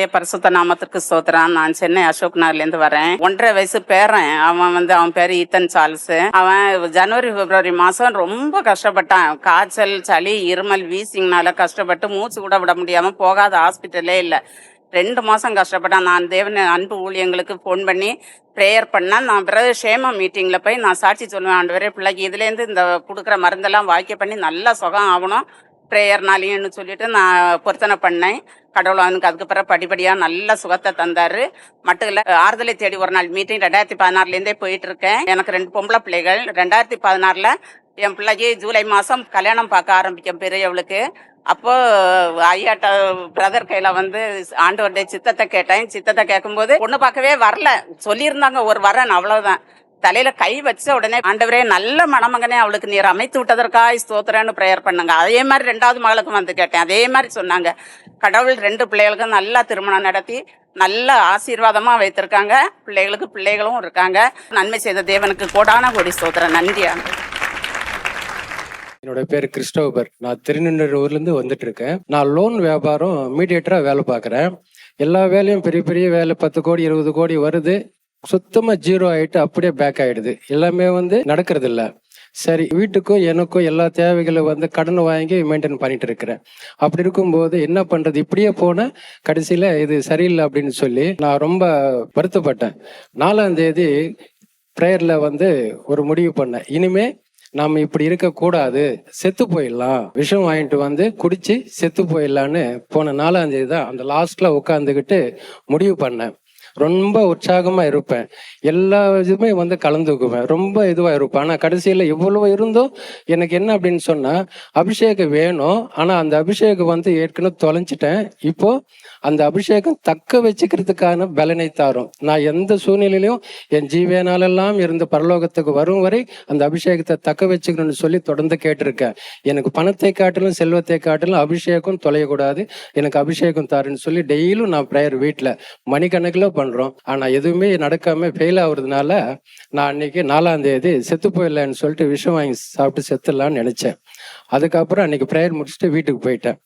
கர்த்தருடைய பரிசுத்த நாமத்திற்கு ஸ்தோத்திரம். நான் சென்னை அசோக் நகர்லேருந்து வரேன். 1.5 வயசு பேரன். அவன் பேரு ஈத்தன் சார்ல்ஸ். அவன் ஜனவரி பிப்ரவரி மாசம் ரொம்ப கஷ்டப்பட்டான். காய்ச்சல், சளி, இருமல், வீசிங்னால கஷ்டப்பட்டு மூச்சு கூட விட முடியாம போகாத ஹாஸ்பிட்டலே இல்லை. 2 மாசம் கஷ்டப்பட்டான். நான் தேவன் அன்பு ஊழியங்களுக்கு ஃபோன் பண்ணி ப்ரேயர் பண்ணேன். நான் பிறகு ஷேமா மீட்டிங்கில் போய் நான் சாட்சி சொல்லுவேன். ஆண்டவரே, பிள்ளைக்கு இதுலேருந்து இந்த கொடுக்குற மருந்தெல்லாம் வாக்கிய பண்ணி நல்லா சுகம் ஆகணும் ப்ரேயர்னாலையும்னு சொல்லிட்டு நான் பொருத்தனை பண்ணேன். கடவுள் அவனுக்கு அதுக்கு பிறகு படிப்படியாக நல்ல சுகத்தை தந்தார். மட்டும் இல்லை, ஆறுதலை தேடி ஒரு நாள் மீட்டிங் 2016 போயிட்டு இருக்கேன். எனக்கு 2 பொம்பளை பிள்ளைகள். 2016 என் பிள்ளைக்கு ஜூலை மாதம் கல்யாணம் பார்க்க ஆரம்பிக்கும் பெரியவளுக்கு. அப்போ ஐயாட்ட பிரதர் கையில ஆண்டவருடைய சித்தத்தை கேட்டேன். சித்தத்தை கேட்கும்போது பொண்ணு பார்க்கவே வரல, சொல்லியிருந்தாங்க ஒரு வரன், அவ்வளவுதான். தலையில கை வச்ச உடனே, ஆண்டவரே, நல்ல மணமகனே அவளுக்கு நீர் அமைத்து விட்டதற்காய் ஸ்தோத்திரன்னு ப்ரேயர் பண்ணுங்க. அதே மாதிரி 2வது மகளுக்கும் கேட்டேன். அதே மாதிரி சொன்னாங்க. கடவுள் 2 பிள்ளைகளுக்கும் நல்லா திருமணம் நடத்தி நல்ல ஆசீர்வாதமா வைத்திருக்காங்க. பிள்ளைகளும் இருக்காங்க. நன்மை செய்த தேவனுக்கு கோடான கோடி ஸ்தோத்திரம். நன்றி. என்னோட பேர் கிறிஸ்டோபர். நான் திருநெல்வேலியிலேருந்து வந்துட்டு இருக்கேன். நான் லோன் வியாபாரம் மீடியேட்டரா வேலை பார்க்குறேன். எல்லா வேலையும் பெரிய பெரிய வேலை 10 கோடி 20 கோடி வருது, சுத்தமா 0 ஆயிட்டு அப்படியே பேக் ஆயிடுது. எல்லாமே நடக்கிறது இல்ல. சரி, வீட்டுக்கும் எனக்கும் எல்லா தேவைகளும் கடன் வாங்கி மெயின்டைன் பண்ணிட்டு இருக்கிறேன். அப்படி இருக்கும்போது என்ன பண்றது, இப்படியே போன கடைசியில இது சரியில்லை அப்படின்னு சொல்லி நான் ரொம்ப வருத்தப்பட்டேன். 4ஆம் தேதி ப்ரேயர்ல ஒரு முடிவு பண்ணேன். இனிமே நாம இப்படி இருக்க கூடாது, செத்து போயிடலாம், விஷம் வாங்கிட்டு குடிச்சு செத்து போயிடலான்னு போன 4ஆம் தேதி தான் அந்த லாஸ்ட்ல உட்காந்துக்கிட்டு முடிவு பண்ணேன். ரொம்ப உற்சாகமா இருப்பேன், எல்லா இதுவுமே கலந்துக்குவேன், ரொம்ப இதுவா இருப்பேன். ஆனா கடைசியில இவ்வளவு இருந்தும் எனக்கு என்ன அப்படின்னு சொன்னா, அபிஷேகம் வேணும். ஆனா அந்த அபிஷேகம் ஏற்கனவே தொலைஞ்சிட்டேன். இப்போ அந்த அபிஷேகம் தக்க வச்சுக்கிறதுக்கான பலனை தாரும். நான் எந்த சூழ்நிலையிலும் என் ஜீவனாலெல்லாம் இருந்து பரலோகத்துக்கு வரும் வரை அந்த அபிஷேகத்தை தக்க வச்சுக்கணும்னு சொல்லி தொடர்ந்து கேட்டிருக்கேன். எனக்கு பணத்தை காட்டிலும் செல்வத்தை காட்டிலும் அபிஷேகம் தொலையக்கூடாது, எனக்கு அபிஷேகம் தாருன்னு சொல்லி டெய்லியும் நான் ப்ரேயர் வீட்டில் மணிக்கணக்கில் பண்றோம். ஆனா எதுவுமே நடக்காம ஃபெயில் ஆகுறதுனால நான் அன்னைக்கு 4ஆம் தேதி செத்து போயிடலன்னு சொல்லிட்டு விஷம் வாங்கி சாப்பிட்டு செத்துடலான்னு நினைச்சேன். அதுக்கப்புறம் அன்னைக்கு ப்ரேயர் முடிச்சுட்டு வீட்டுக்கு போயிட்டேன்.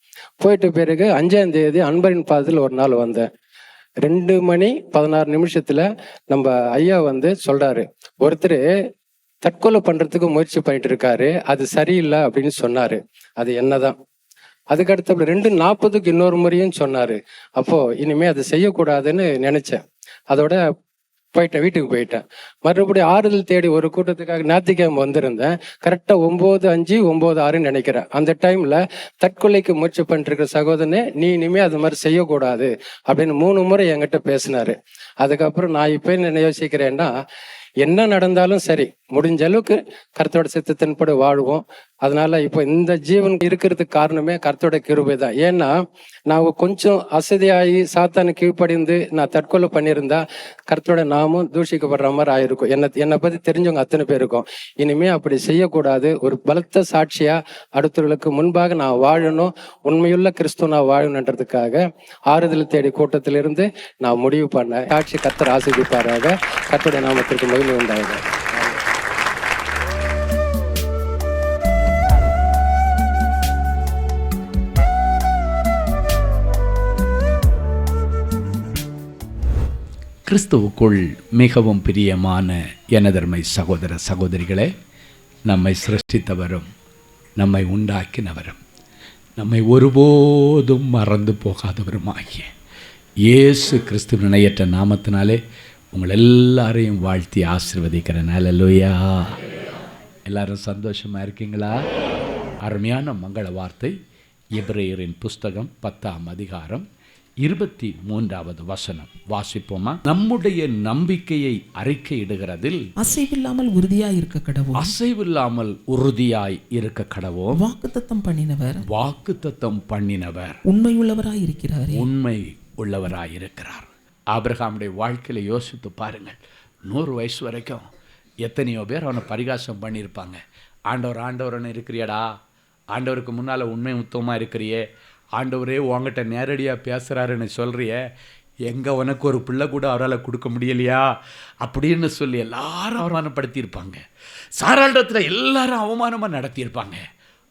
போயிட்ட பிறகு 5ஆம் தேதி அன்பரின் பாதத்தில் ஒரு நாள் வந்தேன். 2:16 நம்ம ஐயா சொல்றாரு, ஒருத்தர் தற்கொலை பண்றதுக்கு முயற்சி பண்ணிட்டு இருக்காரு, அது சரியில்லை அப்படின்னு சொன்னாரு. அது என்னதான். அதுக்கடுத்த 2:40 இன்னொரு முறையும் சொன்னாரு. அப்போ இனிமே அதை செய்யக்கூடாதுன்னு நினைச்சேன். அதோட வீட்டுக்கு போயிட்டேன். மறுபடியும் ஆறுதல் தேடி ஒரு கூட்டத்துக்காக ஞாயிற்றுக்கிழமை வந்திருந்தேன். கரெக்டா 9:05 9:06 நினைக்கிறேன். அந்த டைம்ல தற்கொலைக்கு முயற்சி பண்ணிட்டு இருக்கிற சகோதரனே, நீ இனிமே அது மாதிரி செய்யக்கூடாது அப்படின்னு 3 முறை என்கிட்ட பேசினாரு. அதுக்கப்புறம் நான் இப்ப என்ன யோசிக்கிறேன்னா, என்ன நடந்தாலும் சரி, முடிஞ்ச அளவுக்கு கர்த்தரோட சித்தத்தின்படி வாழ்வோம். அதனால இப்போ இந்த ஜீவன் இருக்கிறதுக்கு காரணமே கர்த்தரோட கிருபை தான். ஏன்னா நான் கொஞ்சம் அசதியாகி சாத்தானு கீழ்ப்படிந்து நான் தற்கொலை பண்ணியிருந்தா கர்த்தரோட நாமும் தூஷிக்கப்படுற மாதிரி ஆயிருக்கும். என்னை பத்தி தெரிஞ்சவங்க அத்தனை பேருக்கும். இனிமே அப்படி செய்யக்கூடாது. ஒரு பலத்த சாட்சியா அடுத்தவர்களுக்கு முன்பாக நான் வாழணும், உண்மையுள்ள கிறிஸ்துவ நான் வாழணுன்றதுக்காக ஆறுதல் தேடி கூட்டத்திலிருந்து நான் முடிவு பண்ணேன். சாட்சி கர்த்தர் ஆசீர்வதிப்பாராக. கர்த்தருடைய நாமத்திற்கு மகிமை உண்டாகுது. கிறிஸ்துவுக்குள் மிகவும் பிரியமான எனதர்மை சகோதர சகோதரிகளே, நம்மை சிருஷ்டித்தவரும் நம்மை உண்டாக்கினவரும் நம்மை ஒருபோதும் மறந்து போகாதவருமாகிய இயேசு கிறிஸ்துவின் இணையற்ற நாமத்தினாலே உங்கள் எல்லாரையும் வாழ்த்தி ஆசீர்வதிக்கிறேன். அல்லேலூயா. எல்லாரும் சந்தோஷமாக இருக்கீங்களா? அருமையான மங்கள வார்த்தை எபிரேயரின் புஸ்தகம் 10ஆம் அதிகாரம் 23வது வசனம் வாசிப்போமா? நம்முடைய நம்பிக்கையை அறிக்கையிடுகிறதில் அசைவில்லாமல் உறுதியாய் இருக்க கடவோம். அசைவில்லாமல் உறுதியாய் இருக்க கடவோம். வாக்குத்தத்தம் பண்ணினவர் உண்மையுள்ளவராய் இருக்கிறார். உண்மை உள்ளவராய் இருக்கிறார். ஆபிரகாமுடைய வாழ்க்கையில யோசித்து பாருங்கள். 100 வயசு வரைக்கும் எத்தனையோ பேர் அவனை பரிகாசம் பண்ணியிருப்பாங்க. ஆண்டவர்னு இருக்கிறியடா, ஆண்டவருக்கு முன்னால் உண்மை உத்தமமாக இருக்கிறியே, ஆண்டவரே உங்ககிட்ட நேரடியாக பேசுகிறாருன்னு சொல்கிறிய, எங்கே உனக்கு ஒரு பிள்ளை கூட அவரால் கொடுக்க முடியலையா அப்படின்னு சொல்லி எல்லாரும் அவமானப்படுத்தியிருப்பாங்க. சாராண்டத்தில் எல்லாரும் அவமானமாக நடத்தியிருப்பாங்க.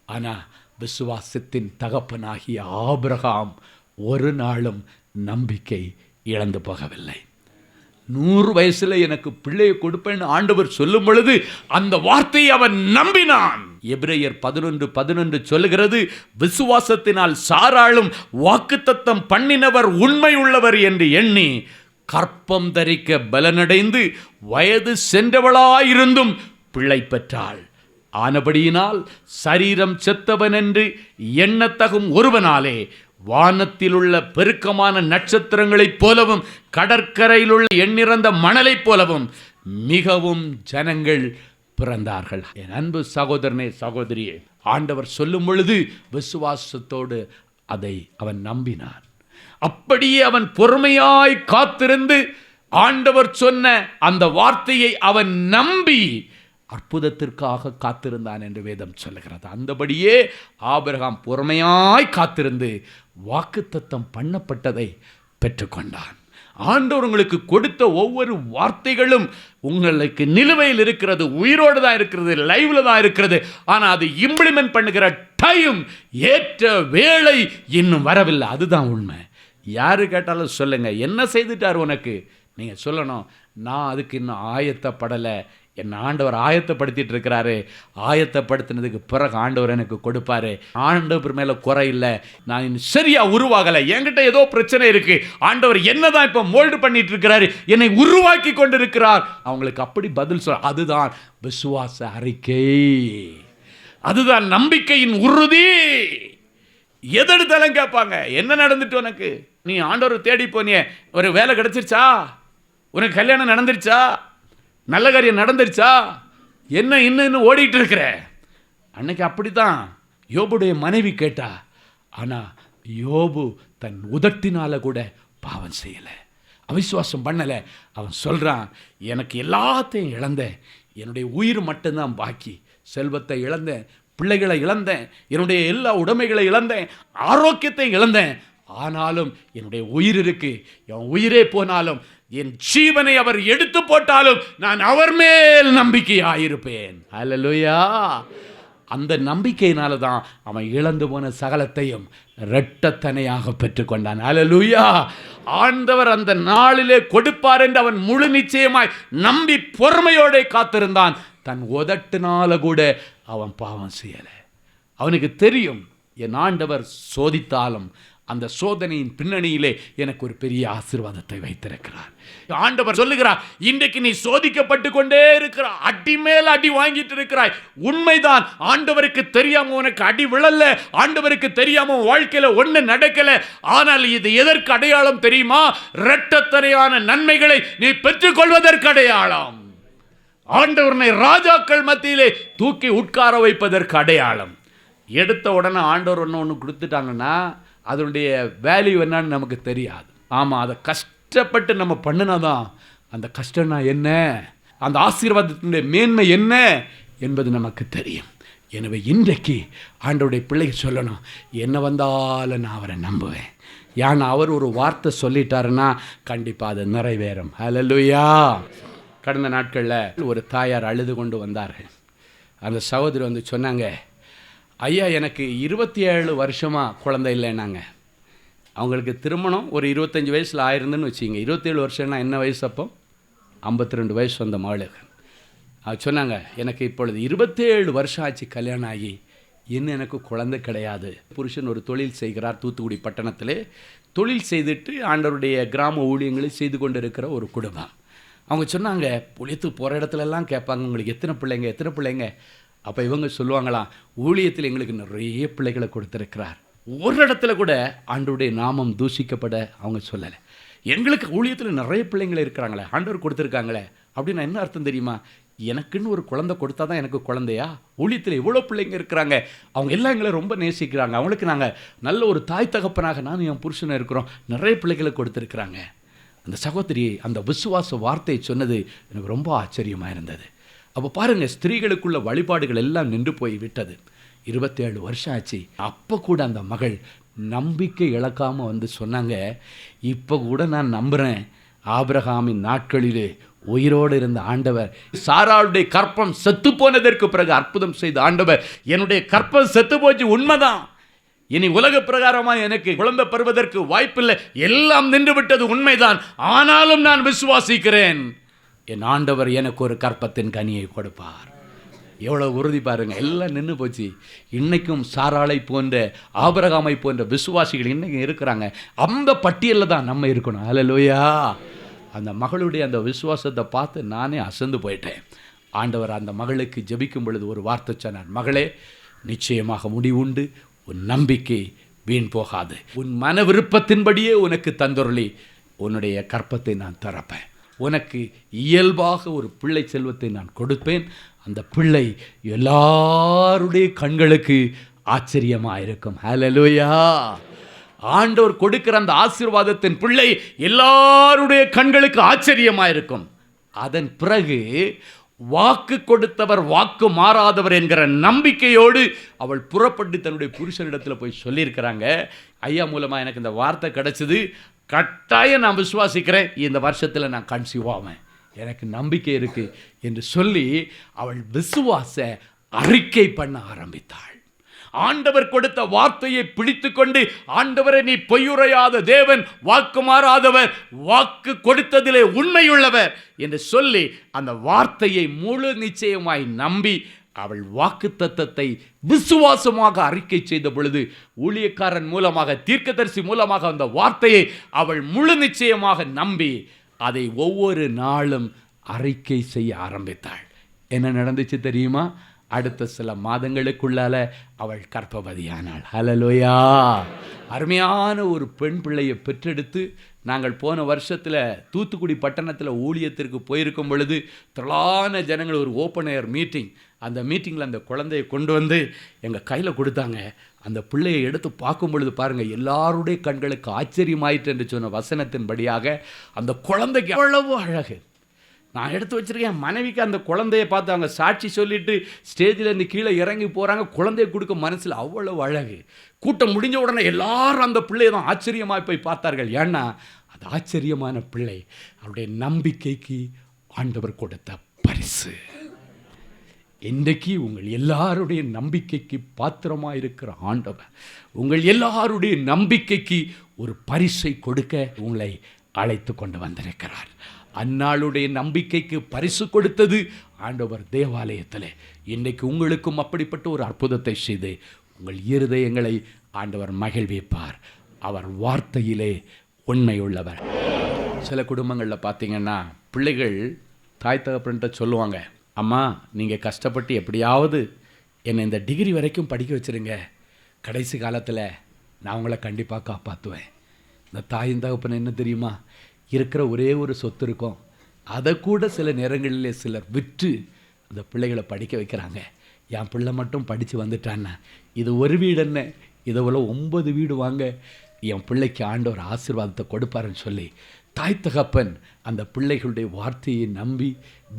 ஆனால் விசுவாசத்தின் தகப்பனாகிய ஆபிரகாம் ஒரு நாளும் நம்பிக்கை இழந்து போகவில்லை. 100 வயசுல எனக்கு பிள்ளையை கொடுப்பேன்னு ஆண்டவர் சொல்லும் பொழுது அந்த வார்த்தையை அவன் நம்பினான். எபிரேயர் 11:11 சொல்லுகிறது, விசுவாசத்தினால் சாராளும் வாக்குத்தத்தம் பண்ணினவர் உண்மை உள்ளவர் என்று எண்ணி கற்பம் தரிக்க பலனடைந்து வயது சென்றவளாயிருந்தும் பிள்ளை பெற்றாள். ஆனபடியினால் சரீரம் செத்தவன் என்று எண்ணத்தகும் ஒருவனாலே வானத்தில் உள்ள பெருக்கமான நட்சத்திரங்களைப் போலவும் கடற்கரையில் உள்ள எண்ணிறந்த மணலைப் போலவும் மிகவும் ஜனங்கள் பிறந்தார்கள். என் அன்பு சகோதரனே, சகோதரியே, ஆண்டவர் சொல்லும் பொழுது விசுவாசத்தோடு அதை அவன் நம்பினான். அப்படியே அவன் பொறுமையாய் காத்திருந்து ஆண்டவர் சொன்ன அந்த வார்த்தையை அவன் நம்பி அற்புதத்திற்காக காத்திருந்தான் என்று வேதம் சொல்லுகிறது. அந்தபடியே ஆபிரகாம் பொறுமையாய் காத்திருந்து வாக்குத்தத்தம் பண்ணப்பட்டதை பெற்றுக்கொண்டான். ஆண்டவர் உங்களுக்கு கொடுத்த ஒவ்வொரு வார்த்தைகளும் உங்களுக்கு நிலுவையில் இருக்கிறது, உயிரோடு தான் இருக்கிறது, லைவ்ல தான் இருக்கிறது. ஆனால் அது இம்ப்ளிமெண்ட் பண்ணுகிற டைம், ஏற்ற வேளை இன்னும் வரவில்லை. அதுதான் உண்மை. யாரு கேட்டாலும் சொல்லுங்க, என்ன செய்துட்டார் உனக்கு? நீங்க சொல்லணும், நான் அதுக்கு இன்னும் ஆயத்தப்படலை, என் ஆண்டவர் ஆயத்தப்படுத்திட்டு இருக்கிறாரு, ஆயத்தப்படுத்தினதுக்கு பிறகு ஆண்டவர் எனக்கு கொடுப்பாரு, ஆண்டவர் மேலே குறை இல்லை, நான் இன்னும் சரியா உருவாகலை, என்கிட்ட ஏதோ பிரச்சனை இருக்கு, ஆண்டவர் என்னதான் இப்போ மோல்டு பண்ணிட்டு இருக்கிறாரு, என்னை உருவாக்கி கொண்டு இருக்கிறார். அவங்களுக்கு அப்படி பதில் சொல்ல, அதுதான் விசுவாச அறிக்கை, அதுதான் நம்பிக்கையின் உறுதி. எதெடுத்தாலும் கேட்பாங்க, என்ன நடந்துட்டு உனக்கு? நீ ஆண்டவர் தேடி போனிய, ஒரு வேலை கிடைச்சிருச்சா? உனக்கு கல்யாணம் நடந்துருச்சா? நல்ல காரியம் நடந்துருச்சா? என்ன இன்னும் ஓடிட்டு இருக்கிற? அன்னைக்கு அப்படித்தான் யோபுடைய மனைவி கேட்டா. ஆனால் யோபு தன் உதட்டினால கூட பாவம் செய்யலை, அவிசுவாசம் பண்ணலை. அவன் சொல்கிறான், எனக்கு எல்லாத்தையும் இழந்தேன், என்னுடைய உயிர் மட்டும்தான் பாக்கி. செல்வத்தை இழந்தேன், பிள்ளைகளை இழந்தேன், என்னுடைய எல்லா உடைமைகளை இழந்தேன், ஆரோக்கியத்தை இழந்தேன். ஆனாலும் என்னுடைய உயிர் இருக்கு. என் உயிரே போனாலும், என் ஜீவனை அவர் எடுத்து போட்டாலும் நான் அவர் மேல் நம்பிக்கையாயிருப்பேன். அல்லேலூயா. அந்த நம்பிக்கையினால தான் அவன் இழந்து போன சகலத்தையும் இரட்டத்தனையாக பெற்றுக்கொண்டான். அல்லேலூயா. ஆண்டவர் அந்த நாளிலே கொடுப்பார் என்று அவன் முழு நிச்சயமாய் நம்பி பொறுமையோடு காத்திருந்தான். தன் உதட்டினால கூட அவன் பாவம் செய்யலை. அவனுக்கு தெரியும், என் ஆண்டவர் சோதித்தாலும் அந்த சோதனையின் பின்னணியிலே எனக்கு ஒரு பெரிய ஆசீர்வாதத்தை வைத்திருக்கிறார். ஆண்டவர் சொல்லுகிறார், இன்றைக்கு நீ சோதிக்கப்பட்டு கொண்டே இருக்கிறாய், அடி மேல் அடி வாங்கிட்டு இருக்கிறாய். உண்மைதான், ஆண்டவருக்கு தெரியாம உனக்கு அடி விழல, ஆண்டவருக்கு தெரியாம வாழ்க்கையில ஒண்ணு நடக்கல. ஆனால் இது எதற்கு அடையாளம் தெரியுமா? இரட்டத்தனையான நன்மைகளை நீ பெற்றுக்கொள்வதற்கு அடையாளம். ஆண்டவரை ராஜாக்கள் மத்தியிலே தூக்கி உட்கார வைப்பதற்கு அடையாளம். எடுத்த உடனே ஆண்டவர் ஒன்று கொடுத்துட்டாங்கன்னா அதனுடைய வேல்யூ என்னன்னு நமக்கு தெரியாது. ஆமாம், அதை கஷ்டப்பட்டு நம்ம பண்ணினாதான் அந்த கஷ்டம்னா என்ன, அந்த ஆசீர்வாதத்தினுடைய மேன்மை என்ன என்பது நமக்கு தெரியும். எனவே இன்றைக்கு ஆண்டவருடைய பிள்ளைக்கு சொல்லணும், என்ன வந்தாலும் நான் அவரை நம்புவேன். ஏன்னா அவர் ஒரு வார்த்தை சொல்லிட்டாருன்னா கண்டிப்பாக அது நிறைவேறும். ஹல்லேலூயா. கடந்த நாட்களில் ஒரு தாயார் அழுது கொண்டு வந்தார்கள். அந்த சகோதரி வந்து சொன்னாங்க, ஐயா எனக்கு 27 வருஷமாக குழந்தை இல்லைன்னாங்க. அவங்களுக்கு திருமணம் ஒரு 25 வயசில் ஆயிருந்துன்னு வச்சுங்க. 27 வருஷம்னா என்ன வயசு? அப்போ 52 வயசு வந்த மகளுக்கு. அது சொன்னாங்க, எனக்கு இப்பொழுது 27 வருஷம் ஆச்சு கல்யாணம் ஆகி, இன்னும் எனக்கு குழந்தை கிடையாது. புருஷன் ஒரு தொழில் செய்கிறார், தூத்துக்குடி பட்டணத்தில் தொழில் செய்துட்டு ஆண்டவருடைய கிராம ஊழியங்களை செய்து கொண்டு இருக்கிற ஒரு குடும்பம். அவங்க சொன்னாங்க, புளியத்து போகிற இடத்துலலாம் கேட்பாங்க, உங்களுக்கு எத்தனை பிள்ளைங்க எத்தனை பிள்ளைங்க? அப்போ இவங்க சொல்லுவாங்களாம், ஊழியத்தில் எங்களுக்கு நிறைய பிள்ளைகளை கொடுத்துருக்கிறார். ஒரு இடத்துல கூட ஆண்டவருடைய நாமம் தூஷிக்கப்பட அவங்க சொல்லலை. எங்களுக்கு ஊழியத்தில் நிறைய பிள்ளைங்களை இருக்கிறாங்களே, ஆண்டவர் கொடுத்துருக்காங்களே அப்படின்னு என்ன அர்த்தம் தெரியுமா? எனக்குன்னு ஒரு குழந்தை கொடுத்தா தான் எனக்கு குழந்தையா? ஊழியத்தில் எவ்வளோ பிள்ளைங்க இருக்கிறாங்க, அவங்க எல்லாம் எங்களை ரொம்ப நேசிக்கிறாங்க, அவங்களுக்கு நாங்கள் நல்ல ஒரு தாய் தகப்பனாக நானும் என் புருஷனை இருக்கிறோம், நிறைய பிள்ளைகளை கொடுத்துருக்குறாங்க. அந்த சகோதரி அந்த விசுவாச வார்த்தையை சொன்னது எனக்கு ரொம்ப ஆச்சரியமாக இருந்தது. அப்போ பாருங்கள், ஸ்திரீகளுக்குள்ள வழிபாடுகள் எல்லாம் நின்று போய் விட்டது. 27 வருஷம் ஆச்சு. அப்போ கூட அந்த மகள் நம்பிக்கை இழக்காமல் வந்து சொன்னாங்க, இப்போ கூட நான் நம்புகிறேன், ஆபிரகாமின் நாட்களிலே உயிரோடு இருந்த ஆண்டவர், சாராளுடைய கற்பம் செத்து போனதற்கு பிறகு அற்புதம் செய்த ஆண்டவர், என்னுடைய கற்பம் செத்து போச்சு உண்மைதான், இனி உலக பிரகாரமாக எனக்கு குழந்தை பெறுவதற்கு வாய்ப்பில்லை, எல்லாம் நின்று விட்டது உண்மைதான், ஆனாலும் நான் விசுவாசிக்கிறேன், என் ஆண்டவர் எனக்கு ஒரு கற்பத்தின் கனியை கொடுப்பார். எவ்வளோ உறுதி பாருங்கள். எல்லாம் நின்று போச்சு. இன்றைக்கும் சாராளை போன்ற ஆபிரகாமை போன்ற விசுவாசிகள் இன்றைக்கும் இருக்கிறாங்க. அந்த பட்டியலில் தான் நம்ம இருக்கணும். ஹல்லேலூயா. அந்த மகளுடைய அந்த விசுவாசத்தை பார்த்து நானே அசந்து போயிட்டேன். ஆண்டவர் அந்த மகளுக்கு ஜெபிக்கும் பொழுது ஒரு வார்த்தை சொன்னார், மகளே, நிச்சயமாக முடிவுண்டு, உன் நம்பிக்கை வீண் போகாது, உன் மன விருப்பத்தின்படியே உனக்கு தந்தொருளி உன்னுடைய கற்பத்தை நான் திறப்பேன், உனக்கு இயல்பாக ஒரு பிள்ளை செல்வத்தை நான் கொடுப்பேன், அந்த பிள்ளை எல்லாருடைய கண்களுக்கு ஆச்சரியமாக இருக்கும். ஹல்லேலூயா. ஆண்டவர் கொடுக்கிற அந்த ஆசீர்வாதத்தின் பிள்ளை எல்லாருடைய கண்களுக்கு ஆச்சரியமாக இருக்கும். அதன் பிறகு வாக்கு கொடுத்தவர் வாக்கு மாறாதவர் என்கிற நம்பிக்கையோடு அவள் புறப்பட்டு தன்னுடைய புருஷனிடத்தில் போய் சொல்லியிருக்கிறாங்க, ஐயா மூலமாக எனக்கு இந்த வார்த்தை கிடைச்சது, கட்டாயம் நான் விசுவாசிக்கிறேன், இந்த வருஷத்தில் நான் கன்சீவ் ஆவேன், எனக்கு நம்பிக்கை இருக்குது என்று சொல்லி அவள் விசுவாச அறிக்கை பண்ண ஆரம்பித்தாள். ஆண்டவர் கொடுத்த வார்த்தையை பிடித்து கொண்டு, ஆண்டவரை நீ பொய்யுரையாத தேவன், வாக்கு மாறாதவர், வாக்கு கொடுத்ததிலே உண்மையுள்ளவர் என்று சொல்லி அந்த வார்த்தையை முழு நிச்சயமாய் நம்பி அவள் வாக்கு தத்தத்தை விசுவாசமாக அறிக்கை செய்த பொழுது, ஊழியக்காரன் மூலமாக, தீர்க்கதரிசி மூலமாக அந்த வார்த்தையை அவள் முழு நிச்சயமாக நம்பி அதை ஒவ்வொரு நாளும் அறிக்கை செய்ய ஆரம்பித்தாள். என்ன நடந்துச்சு தெரியுமா? அடுத்த சில மாதங்களுக்குள்ளால அவள் கர்ப்பவதியானாள். ஹல்லேலூயா. அருமையான ஒரு பெண் பிள்ளையை பெற்றெடுத்து, நாங்கள் போன வருஷத்தில் தூத்துக்குடி பட்டணத்தில் ஊழியத்திற்கு போயிருக்கும் பொழுது திரளான ஜனங்கள், ஒரு ஓப்பன் ஏர் மீட்டிங், அந்த மீட்டிங்கில் அந்த குழந்தையை கொண்டு வந்து எங்கள் கையில் கொடுத்தாங்க. அந்த பிள்ளையை எடுத்து பார்க்கும் பொழுது பாருங்கள், எல்லாருடைய கண்களுக்கு ஆச்சரியமாயிற்று என்று சொன்ன வசனத்தின்படியாக அந்த குழந்தைக்கு அவ்வளவு அழகு. நான் எடுத்து வச்சுருக்கேன். மனைவிக்கு அந்த குழந்தையை பார்த்து அவங்க சாட்சி சொல்லிவிட்டு ஸ்டேஜில் இருந்து கீழே இறங்கி போகிறாங்க. குழந்தையை கொடுக்க மனசில் அவ்வளவு அழகு. கூட்டம் முடிஞ்ச உடனே எல்லாரும் அந்த பிள்ளையை தான் ஆச்சரியமாக போய் பார்த்தார்கள். ஏன்னா அது ஆச்சரியமான பிள்ளை, அவருடைய நம்பிக்கைக்கு ஆண்டவர் கொடுத்த பரிசு. இன்றைக்கு உங்கள் எல்லாருடைய நம்பிக்கைக்கு பாத்திரமாக இருக்கிற ஆண்டவர் உங்கள் எல்லாருடைய நம்பிக்கைக்கு ஒரு பரிசை கொடுக்க உங்களை அழைத்து கொண்டு வந்திருக்கிறார். அந்நாளுடைய நம்பிக்கைக்கு பரிசு கொடுத்தது ஆண்டவர் தேவாலயத்தில். இன்றைக்கு உங்களுக்கும் அப்படிப்பட்ட ஒரு அற்புதத்தை செய்து உங்கள் இருதயங்களை ஆண்டவர் மகிழ்விப்பார். அவர் வார்த்தையிலே உண்மை உள்ளவர். சில குடும்பங்களில் பார்த்தீங்கன்னா பிள்ளைகள் தாய் தகப்பன்கிட்ட சொல்லுவாங்க, அம்மா நீங்கள் கஷ்டப்பட்டு எப்படியாவது என்னை இந்த டிகிரி வரைக்கும் படிக்க வச்சுருங்க, கடைசி காலத்தில் நான் உங்களை கண்டிப்பாக காப்பாற்றுவேன். இந்த தாயின் தகப்பன் என்ன தெரியுமா, இருக்கிற ஒரே ஒரு சொத்து இருக்கும், அதை கூட சில நேரங்களிலே சிலர் விற்று அந்த பிள்ளைகளை படிக்க வைக்கிறாங்க. என் பிள்ளை மட்டும் படித்து வந்துட்டான்னா இது ஒரு வீடு என்ன, இதை போல் 9 வீடு வாங்க, என் பிள்ளைக்கு ஆண்டவர் ஆசீர்வாதத்தை கொடுப்பாருன்னு சொல்லி தாய் தகப்பன் அந்த பிள்ளைகளுடைய வார்த்தையை நம்பி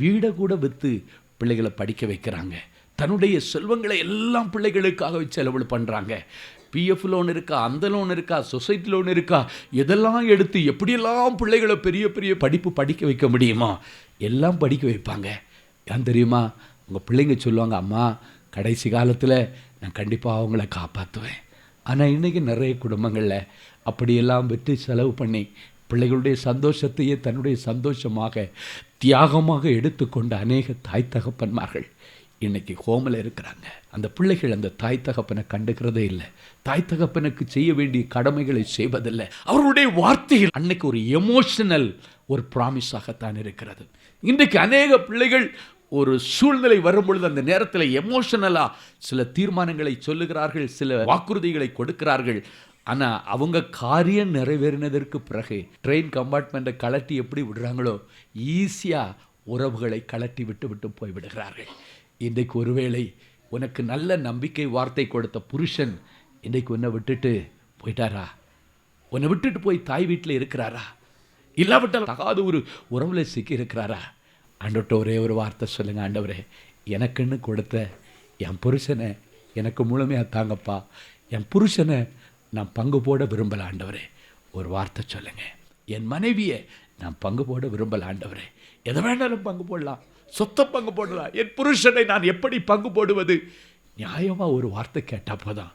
வீடை கூட விற்று பிள்ளைகளை படிக்க வைக்கிறாங்க. தன்னுடைய செல்வங்களை எல்லாம் பிள்ளைகளுக்காக செலவு பண்ணுறாங்க. பிஎஃப் லோன் இருக்கா, அந்த லோன் இருக்கா, சொசைட்டி லோன் இருக்கா, இதெல்லாம் எடுத்து எப்படியெல்லாம் பிள்ளைகளை பெரிய பெரிய படிப்பு படிக்க வைக்க முடியுமா எல்லாம் படிக்க வைப்பாங்க. ஏன் தெரியுமா, உங்கள் பிள்ளைங்க சொல்லுவாங்க, அம்மா கடைசி காலத்தில் நான் கண்டிப்பாக அவங்கள காப்பாற்றுவேன். ஆனால் இன்றைக்கி நிறைய குடும்பங்களில் அப்படியெல்லாம் விட்டு செலவு பண்ணி பிள்ளைகளுடைய சந்தோஷத்தையே தன்னுடைய சந்தோஷமாக தியாகமாக எடுத்துக்கொண்ட அநேக தாய் தகப்பன்மார்கள் இன்றைக்கி ஹோமில் இருக்கிறாங்க. அந்த பிள்ளைகள் அந்த தாய் தகப்பனை கண்டுக்கிறதே இல்லை, தாய் தகப்பனுக்கு செய்ய வேண்டிய கடமைகளை செய்வதில்லை. அவருடைய வார்த்தையில் அன்னைக்கு ஒரு எமோஷனல் ஒரு ப்ராமிஸாகத்தான் இருக்கிறது. இன்றைக்கு அநேக பிள்ளைகள் ஒரு சூழ்நிலை வரும் பொழுது அந்த நேரத்தில் எமோஷனலாக சில தீர்மானங்களை சொல்லுகிறார்கள், சில வாக்குறுதிகளை கொடுக்கிறார்கள். ஆனால் அவங்க காரியம் நிறைவேறினதற்கு பிறகு ட்ரெயின் கம்பார்ட்மெண்ட்டை கலட்டி எப்படி விடுறாங்களோ ஈஸியாக உறவுகளை கலட்டி விட்டு விட்டு போய்விடுகிறார்கள். இன்றைக்கு ஒருவேளை உனக்கு நல்ல நம்பிக்கை வார்த்தை கொடுத்த புருஷன் இன்றைக்கு உன்னை விட்டுட்டு போயிட்டாரா, உன்னை விட்டுட்டு போய் தாய் வீட்டில் இருக்கிறாரா, இல்லாவிட்டால் தகாத ஒரு உறவில் சிக்கி இருக்கிறாரா, ஆண்டவர்கிட்ட ஒரே ஒரு வார்த்தை சொல்லுங்க, ஆண்டவரே எனக்குன்னு கொடுத்த என் புருஷனை எனக்கு முழுமையாக தாங்கப்பா, என் புருஷனை நான் பங்கு போட விரும்பல ஆண்டவரே. ஒரு வார்த்தை சொல்லுங்கள், என் மனைவியை நான் பங்கு போட விரும்பல ஆண்டவரே. எதை வேண்டாலும் பங்கு போடலாம், சொத்தை பங்கு போடலாம், என் புருஷனை நான் எப்படி பங்கு போடுவது? நியாயமாக ஒரு வார்த்தை கேட்டால் போதான்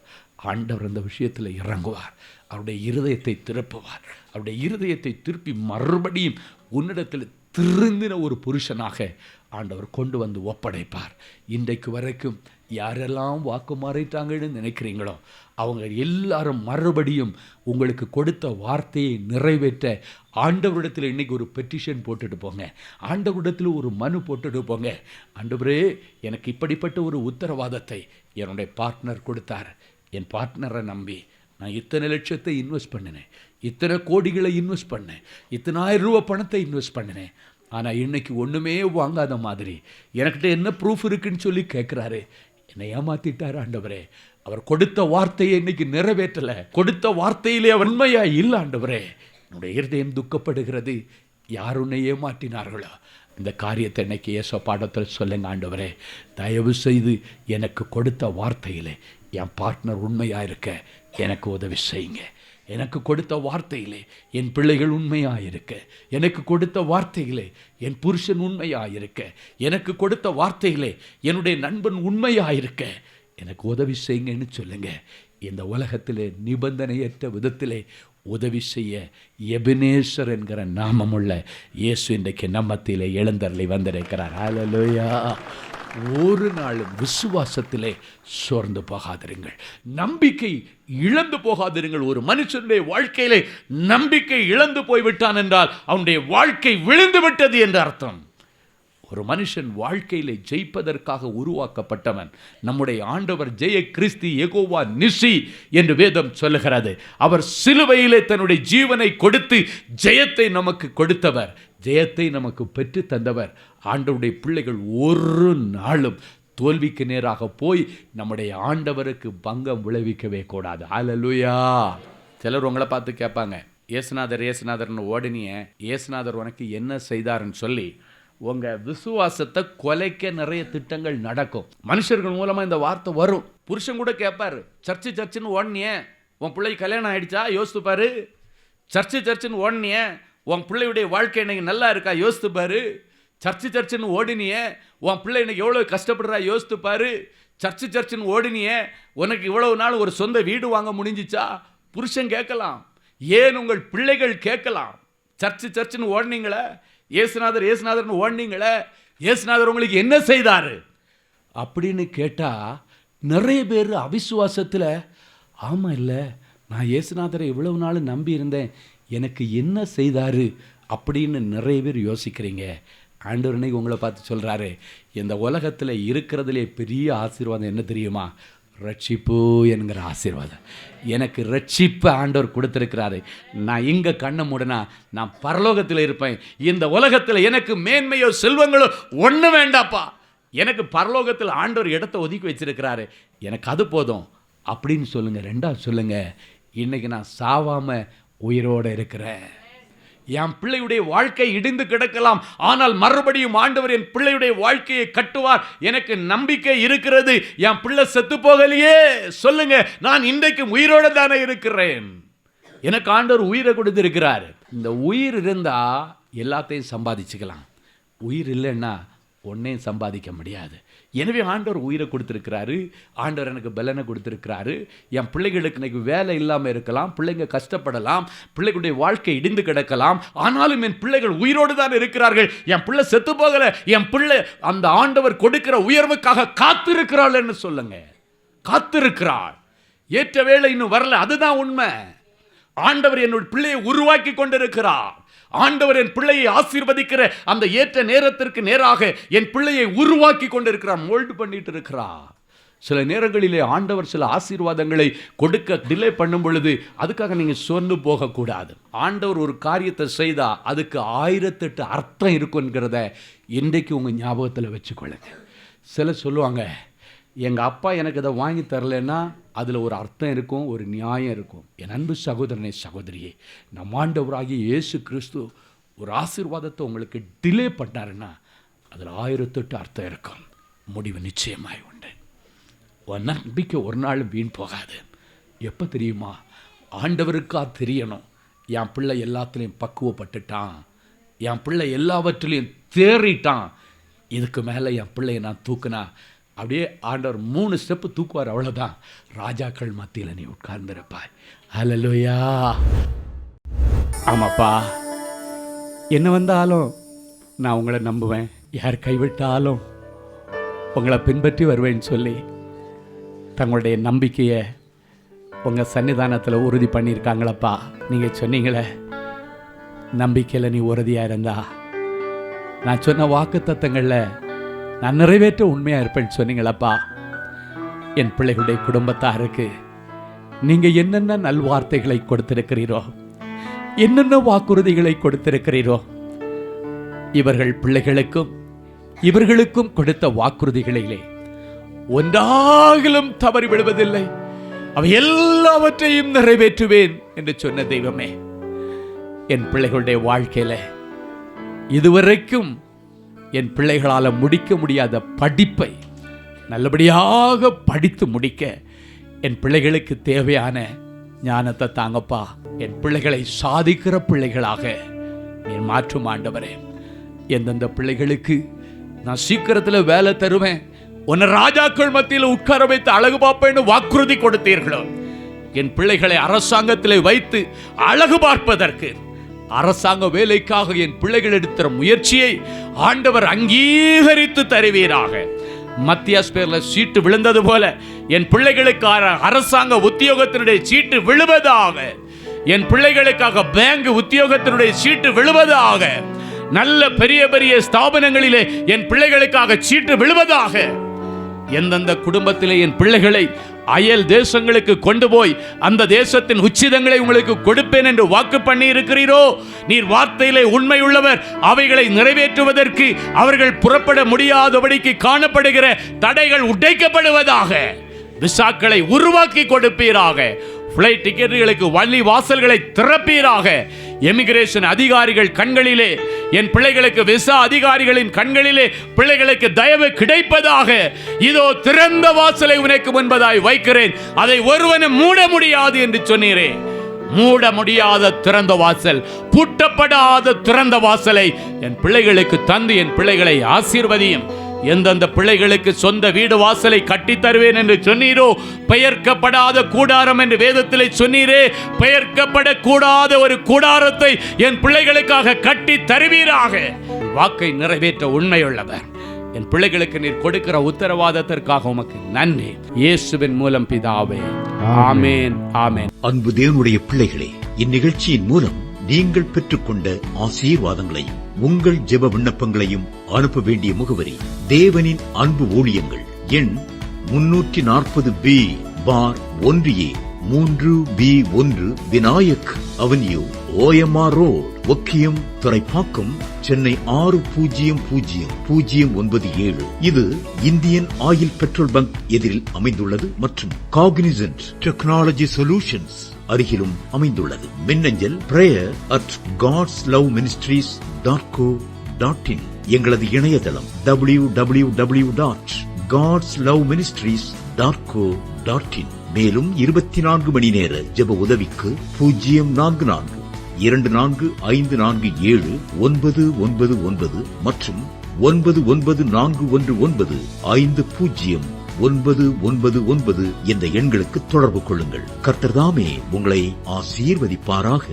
ஆண்டவர் அந்த விஷயத்தில் இறங்குவார். அவருடைய இருதயத்தை திருப்புவார். அவருடைய இருதயத்தை திருப்பி மறுபடியும் உன்னிடத்தில் திருந்தின ஒரு புருஷனாக ஆண்டவர் கொண்டு வந்து ஒப்படைப்பார். இன்றைக்கு வரைக்கும் யாரெல்லாம் வாக்கு மாறிட்டாங்கன்னு நினைக்கிறீங்களோ அவங்க எல்லாரும் மறுபடியும் உங்களுக்கு கொடுத்த வார்த்தையை நிறைவேற்ற ஆண்டவரிடத்தில் இன்றைக்கி ஒரு பெட்டிஷன் போட்டுட்டு போங்க. ஆண்டவரிடத்தில் ஒரு மனு போட்டுட்டு போங்க. ஆண்டவரே, எனக்கு இப்படிப்பட்ட ஒரு உத்தரவாதத்தை என்னுடைய பார்ட்னர் கொடுத்தார். என் பார்ட்னரை நம்பி நான் இத்தனை லட்சத்தை இன்வெஸ்ட் பண்ணினேன், இத்தனை கோடிகளை இன்வெஸ்ட் பண்ணேன், இத்தனை 1000 ரூபா பணத்தை இன்வெஸ்ட் பண்ணினேன். ஆனால் இன்றைக்கி ஒன்றுமே வாங்காத மாதிரி எனக்கிட்ட என்ன ப்ரூஃப் இருக்குன்னு சொல்லி கேட்குறாரு. என்னை ஏமாற்றிட்டார் ஆண்டவரே. அவர் கொடுத்த வார்த்தையை இன்னைக்கு நிறைவேற்றலை. கொடுத்த வார்த்தையிலே அவர் உண்மையாக இல்லை ஆண்டவரே. என்னுடைய இருதயம் துக்கப்படுகிறது. யார் உன்னை ஏமாற்றினார்களோ இந்த காரியத்தை இன்னைக்கு இயேசு பாடத்தில் சொல்லுங்க. ஆண்டவரே, தயவு செய்து எனக்கு கொடுத்த வார்த்தையிலே என் பார்ட்னர் உண்மையாக இருக்க எனக்கு உதவி செய்யுங்க. எனக்கு கொடுத்த வார்த்தையிலே என் பிள்ளைகள் உண்மையாக இருக்க, எனக்கு கொடுத்த வார்த்தையிலே என் புருஷன் உண்மையாக இருக்க, எனக்கு கொடுத்த வார்த்தையிலே என்னுடைய நண்பன் உண்மையாக இருக்க எனக்கு உதவி செய்யுங்கன்னு சொல்லுங்க. இந்த உலகத்திலே நிபந்தனையற்ற விதத்திலே உதவி செய்ய எபினேசர் என்கிற நாமமுள்ள இயேசு இன்றைக்கு நம்மத்திலே எழுந்தருளி வந்திருக்கிறார். ஹல்லேலூயா. ஒரு நாளும் விசுவாசத்திலே சோர்ந்து போகாதிருங்கள், நம்பிக்கை இழந்து போகாதிருங்கள். ஒரு மனுஷனுடைய வாழ்க்கையிலே நம்பிக்கை இழந்து போய்விட்டான் என்றால் அவனுடைய வாழ்க்கை விழுந்து விட்டது என்று அர்த்தம். ஒரு மனுஷன் வாழ்க்கையிலே ஜெயிப்பதற்காக உருவாக்கப்பட்டவன். நம்முடைய ஆண்டவர் ஜெய கிறிஸ்து யெகோவா நிசி என்று வேதம் சொல்லுகிறது. அவர் சிலுவையிலே தன்னுடைய ஜீவனை கொடுத்து ஜெயத்தை நமக்கு கொடுத்தவர், ஜெயத்தை நமக்கு பெற்று தந்தவர். ஆண்டவருடைய பிள்ளைகள் ஒரு நாளும் தோல்விக்கு நேராக போய் நம்முடைய ஆண்டவருக்கு பங்கம் விளைவிக்கவே கூடாது. ஹல்லேலூயா. சிலர் உங்களை பார்த்து கேட்பாங்க, இயேசுநாதர் இயேசுநாதர்னு ஓடினிய, இயேசுநாதர் உனக்கு என்ன செய்தாருன்னு சொல்லி உங்கள் விசுவாசத்தை குலைக்க நிறைய திட்டங்கள் நடக்கும். மனுஷர்கள் மூலமாக இந்த வார்த்தை வரும். புருஷன் கூட கேட்பாரு, சர்ச்சுன்னு ஓடனியே உன் பிள்ளை கல்யாணம் ஆகிடுச்சா யோசித்து பாரு. சர்ச்சுன்னு ஓடனியே உன் பிள்ளையுடைய வாழ்க்கை இன்னைக்கு நல்லா இருக்கா யோசித்து பாரு. சர்ச்சுன்னு ஓடினியே உன் பிள்ளை இன்னைக்கு எவ்வளோ கஷ்டப்படுறா யோசித்து பாரு. சர்ச்சுன்னு ஓடினியே உனக்கு இவ்வளவு நாள் ஒரு சொந்த வீடு வாங்க முடிஞ்சிச்சா. புருஷன் கேட்கலாம், ஏன் உங்கள் பிள்ளைகள் கேட்கலாம். சர்ச்சுன்னு ஓடினீங்களே, இயேசுநாதர்னு ஓடினீங்களே, இயேசுநாதர் உங்களுக்கு என்ன செய்தார் அப்படின்னு கேட்டால் நிறைய பேர் அவிசுவாசத்தில், ஆமாம் இல்லை நான் இயேசுநாதரை இவ்வளவு நாள் நம்பி இருந்தேன், எனக்கு என்ன செய்தார் அப்படின்னு நிறைய பேர் யோசிக்கிறீங்க. ஆண்டவர் இன்னைக்கு உங்களை பார்த்து சொல்கிறாரு, இந்த உலகத்தில் இருக்கிறதுலே பெரிய ஆசீர்வாதம் என்ன தெரியுமா? ரட்சிப்பு என்கிற ஆசீர்வாதம். எனக்கு ரட்சிப்பு ஆண்டவர் கொடுத்துருக்கிறாரு. நான் இங்கே கண்ணை மூடனா நான் பரலோகத்தில் இருப்பேன். இந்த உலகத்தில் எனக்கு மேன்மையோ செல்வங்களோ ஒன்றும் வேண்டாப்பா, எனக்கு பரலோகத்தில் ஆண்டவர் இடத்த ஒதுக்கி வச்சிருக்கிறாரு, எனக்கு அது போதும் அப்படின்னு சொல்லுங்கள். ரெண்டாவது சொல்லுங்கள், இன்றைக்கி நான் சாவாமல் உயிரோடு இருக்கிறேன். என் பிள்ளையுடைய வாழ்க்கை இடிந்து கிடக்கலாம், ஆனால் மறுபடியும் ஆண்டவர் என் பிள்ளையுடைய வாழ்க்கையை கட்டுவார், எனக்கு நம்பிக்கை இருக்கிறது. என் பிள்ளை செத்து போகலையே சொல்லுங்க, நான் இன்றைக்கு உயிரோடு தானே இருக்கிறேன். எனக்கு ஆண்டவர் உயிரை கொடுத்திருக்கிறார். இந்த உயிர் இருந்தா எல்லாத்தையும் சம்பாதிச்சுக்கலாம், உயிர் இல்லைன்னா ஒன்றையும் சம்பாதிக்க முடியாது. எனவே ஆண்டவர் உயிரை கொடுத்துருக்கிறாரு, ஆண்டவர் எனக்கு பலனை கொடுத்துருக்கிறாரு. என் பிள்ளைகளுக்கு இன்னைக்கு வேலை இல்லாமல் இருக்கலாம், பிள்ளைங்க கஷ்டப்படலாம், பிள்ளைகளுடைய வாழ்க்கை இடிந்து கிடக்கலாம், ஆனாலும் என் பிள்ளைகள் உயிரோடு தான் இருக்கிறார்கள். என் பிள்ளை செத்து போகலை, என் பிள்ளை அந்த ஆண்டவர் கொடுக்கிற உயர்வுக்காக காத்திருக்கிறாள் என்று சொல்லுங்க. காத்திருக்கிறாள், ஏற்ற வேலை இன்னும் வரல, அதுதான் உண்மை. ஆண்டவர் என்னுடைய பிள்ளையை உருவாக்கி கொண்டிருக்கிறார். ஆண்டவர் என் பிள்ளையை ஆசீர்வதிக்கிற அந்த ஏற்ற நேரத்திற்கு நேராக என் பிள்ளையை உருவாக்கி கொண்டிருக்கிறார், மோல்டு பண்ணிட்டு இருக்கிறார். சில நேரங்களிலே ஆண்டவர் சில ஆசீர்வாதங்களை கொடுக்க டிலே பண்ணும் பொழுது அதுக்காக நீங்கள் சோர்ந்து போகக்கூடாது. ஆண்டவர் ஒரு காரியத்தை செய்தால் அதுக்கு 1008 அர்த்தம் இருக்குங்கிறத இன்றைக்கு உங்கள் ஞாபகத்தில் வச்சுக்கொள்ளுங்க. சிலர் சொல்லுவாங்க, எங்கள் அப்பா எனக்கு இதை வாங்கி தரலைன்னா அதில் ஒரு அர்த்தம் இருக்கும், ஒரு நியாயம் இருக்கும். என் அன்பு சகோதரனே சகோதரியே, நம் ஆண்டவராகிய இயேசு கிறிஸ்து ஒரு ஆசீர்வாதத்தை உங்களுக்கு டிலே பண்ணாருன்னா அதில் 1008 அர்த்தம் இருக்கும். முடிவு நிச்சயமாய் உண்டு. உன் நம்பிக்கை ஒரு நாள் வீண் போகாது. எப்போ தெரியுமா? ஆண்டவருக்கா தெரியணும், என் பிள்ளை எல்லாத்துலேயும் பக்குவப்பட்டுட்டான், என் பிள்ளை எல்லாவற்றிலையும் தேறிட்டான், இதுக்கு மேலே என் பிள்ளையை நான் தூக்குனா அப்படியே ஆண்டவர் 3 ஸ்டெப்பு தூக்குவார், அவ்வளோதான். ராஜாக்கள் மத்தியில் நீ உட்கார்ந்திருப்பாய். ஹல்லேலூயா. ஆமாப்பா, என்ன வந்தாலும் நான் உங்களை நம்புவேன், யார் கைவிட்டாலும் உங்களை பின்பற்றி வருவேன்னு சொல்லி தங்களுடைய நம்பிக்கையை உங்கள் சன்னிதானத்தில் உறுதி பண்ணியிருக்காங்களப்பா. நீங்கள் சொன்னீங்களே, நம்பிக்கையில் நீ உறுதியாக இருந்தா நான் சொன்ன வாக்கு தத்தங்களில் நான் நிறைவேற்ற உண்மையாக இருப்பேன்னு சொன்னீங்களப்பா. என் பிள்ளைகளுடைய குடும்பத்தாருக்கு நீங்கள் என்னென்ன நல்வார்த்தைகளை கொடுத்திருக்கிறீரோ, என்னென்ன வாக்குறுதிகளை கொடுத்திருக்கிறீரோ, இவர்கள் பிள்ளைகளுக்கும் இவர்களுக்கும் கொடுத்த வாக்குறுதிகளிலே ஒன்றாகிலும் தவறி விடுவதில்லை, அவை எல்லாவற்றையும் நிறைவேற்றுவேன் என்று சொன்ன தெய்வமே, என் பிள்ளைகளுடைய வாழ்க்கையில இதுவரைக்கும் என் பிள்ளைகளால் முடிக்க முடியாத படிப்பை நல்லபடியாக படித்து முடிக்க என் பிள்ளைகளுக்கு தேவையான ஞானத்தை தாங்கப்பா. என் பிள்ளைகளை சாதிக்கிற பிள்ளைகளாக நீ மாற்றும் ஆண்டவரே. எந்தெந்த பிள்ளைகளுக்கு நான் சீக்கிரத்தில் வேலை தருவேன், உன்னை ராஜாக்கள் மத்தியில் உட்கார வைத்து அழகு பார்ப்பேன்னு வாக்குறுதி கொடுத்தீர்களோ, என் பிள்ளைகளை அரசாங்கத்தில் வைத்து அழகு பார்ப்பதற்கு, அரசாங்க வேலைக்காக என் பிள்ளைகள் எடுத்த முயற்சியை ஆண்டவர் அங்கீகரித்து தருவீராக. மத்தியாஸ் பேர்ல சீட்டு விழுந்தது போல என் பிள்ளைகளுக்காக அரசாங்க உத்தியோகத்தினுடைய சீட்டு விழுவதாக, என் பிள்ளைகளுக்காக பேங்க் உத்தியோகத்தினுடைய சீட்டு விழுவதாக, நல்ல பெரிய பெரிய ஸ்தாபனங்களிலே என் பிள்ளைகளுக்காக சீட்டு விழுவதாக. எந்தெந்த குடும்பத்திலே என் பிள்ளைகளை அயல் தேசங்களுக்கு கொண்டு போய் அந்த தேசத்தின் உச்சிதங்களை உங்களுக்கு கொடுப்பேன் என்று வாக்கு பண்ணி இருக்கிறீரோ, நீர் வார்த்தையிலே உண்மையுள்ளவர். அவைகளை நிறைவேற்றுவதற்கு அவர்கள் புறப்பட முடியாதபடிக்கு காணப்படுகிற தடைகள் உடைக்கப்படுவதாக, விசாக்களை உருவாக்கி கொடுப்பீராக, பிளைட் டிக்கெட்டுகளுக்கு வழி வாசல்களை திறப்பீராக. எமிகிரேஷன் அதிகாரிகள் கண்களிலே, என் பிள்ளைகளுக்கு விசா அதிகாரிகளின் கண்களிலே பிள்ளைகளுக்கு தயவு கிடைப்பதாக. இதோ திறந்த வாசலை உனக்கு முன்பதாய் வைக்கிறேன், அதை ஒருவனும் மூட முடியாது என்று சொன்னீரே. மூட முடியாத திறந்த வாசல், பூட்டப்படாத திறந்த வாசலை என் பிள்ளைகளுக்கு தந்து என் பிள்ளைகளை ஆசீர்வதியும். எந்தெந்த பிள்ளைகளுக்கு சொந்த வீடு வாசலை கட்டி தருவேன் என்று சொன்னீரோ, பெயர்க்கப்படாத கூடாரம் என்று வேதத்திலே சொன்னீரே, பெயர்க்கப்படக்கூடாத ஒரு கூடாரத்தை என் பிள்ளைகளுக்காக கட்டி தருவீராக. வாக்கை நிறைவேற்ற உண்மையுள்ளவர். என் பிள்ளைகளுக்கு நீர் கொடுக்கிற உத்தரவாதத்திற்காக உமக்கு நன்றி. இயேசுவின் மூலம் பிதாவே, ஆமேன், ஆமேன். அன்பு தேவனுடைய பிள்ளைகளே, இந்நிகழ்ச்சியின் மூலம் நீங்கள் பெற்றுக்கொண்ட ஆசீர்வாதங்களையும் உங்கள் ஜெப விண்ணப்பங்களையும் அனுப்ப வேண்டிய முகவரி: தேவனின் அன்பு ஊழியங்கள், எண் 340B பார் 1A 3B1 Vinayak avenue, OMR road, Okkiyam, Thoraipakkam, Chennai 600097. இது இந்தியன் ஆயில் பெட்ரோல் பங்க் எதிரில் அமைந்துள்ளது மற்றும் காக்னிசன்ட் டெக்னாலஜி சொல்யூஷன்ஸ் அருகிலும் அமைந்துள்ளது. மின்னஞ்சல் prayer@godsloveministries.co.in. எங்களது இணையதளம் www.godsloveministries.co.in. மேலும் 24 மணி நேர ஜெப உதவிக்கு 044-5447-9999 மற்றும் 9941950999 என்ற எண்களுக்கு தொடர்பு கொள்ளுங்கள். கர்த்தர் தாமே உங்களை ஆசீர்வதிப்பாராக.